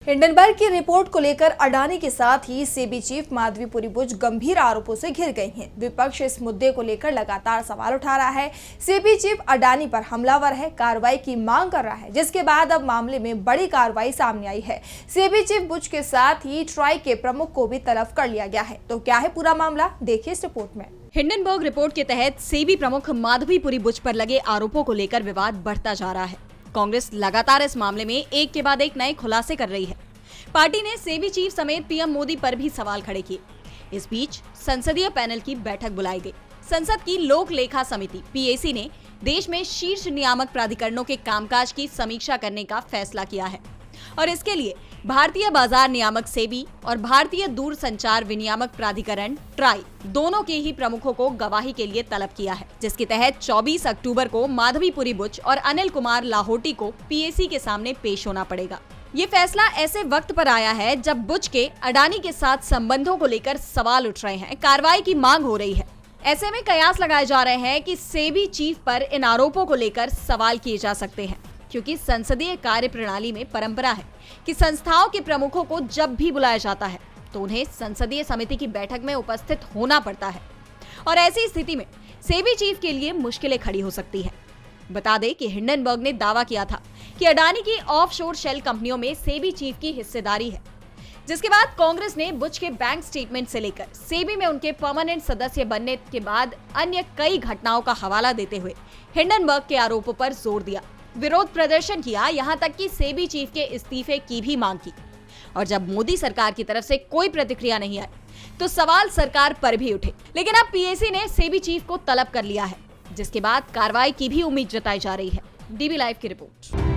Hindenburg की report को लेकर अडानी के साथ ही सेबी चीफ माधवीपुरी बुच गंभीर आरोपों से घिर गई हैं। विपक्ष इस मुद्दे को लेकर लगातार सवाल उठा रहा है। सेबी चीफ अडानी पर हमलावर है, कार्रवाई की मांग कर रहा है, जिसके बाद अब मामले में बड़ी कार्रवाई सामने आई है। सेबी चीफ बुच के साथ ही ट्राई के प्रमुख को भी तलब कर लिया गया है। तो क्या है पूरा मामला, देखिए इस रिपोर्ट में। हिंडनबर्ग रिपोर्ट के तहत सेबी प्रमुख माधवीपुरी बुच पर लगे आरोपों को लेकर विवाद बढ़ता जा रहा है। कांग्रेस लगातार इस मामले में एक के बाद एक नए खुलासे कर रही है। पार्टी ने सेबी चीफ समेत पीएम मोदी पर भी सवाल खड़े किए। इस बीच संसदीय पैनल की बैठक बुलाई गई। संसद की लोक लेखा समिति पीएसी ने देश में शीर्ष नियामक प्राधिकरणों के कामकाज की समीक्षा करने का फैसला किया है और इसके लिए भारतीय बाजार नियामक सेबी और भारतीय दूरसंचार विनियामक प्राधिकरण ट्राई दोनों के ही प्रमुखों को गवाही के लिए तलब किया है, जिसके तहत 24 अक्टूबर को माधवीपुरी बुच और अनिल कुमार लाहोटी को पीएसी के सामने पेश होना पड़ेगा। ये फैसला ऐसे वक्त पर आया है जब बुच के अडानी के साथ संबंधों को लेकर सवाल उठ रहे हैं, कार्रवाई की मांग हो रही है। ऐसे में कयास लगाए जा रहे हैं कि सेबी चीफ पर इन आरोपों को लेकर सवाल किए जा सकते हैं, क्योंकि संसदीय कार्य प्रणाली में परंपरा है कि संस्थाओं के प्रमुखों को जब भी बुलाया जाता है तो उन्हें संसदीय समिति की बैठक में उपस्थित होना पड़ता है और ऐसी स्थिति में सेबी चीफ के लिए मुश्किलें खड़ी हो सकती हैं। बता दें कि हिंडनबर्ग ने दावा किया था कि अडानी की ऑफशोर शेल कंपनियों में सेबी चीफ की हिस्सेदारी है, जिसके बाद कांग्रेस ने बुच के बैंक स्टेटमेंट से लेकर सेबी में उनके परमानेंट सदस्य बनने के बाद अन्य कई घटनाओं का हवाला देते हुए हिंडनबर्ग के आरोपों पर जोर दिया, विरोध प्रदर्शन किया, यहां तक कि सेबी चीफ के इस्तीफे की भी मांग की। और जब मोदी सरकार की तरफ से कोई प्रतिक्रिया नहीं आई तो सवाल सरकार पर भी उठे। लेकिन अब पीएसी ने सेबी चीफ को तलब कर लिया है, जिसके बाद कार्रवाई की भी उम्मीद जताई जा रही है। डीबी लाइव की रिपोर्ट।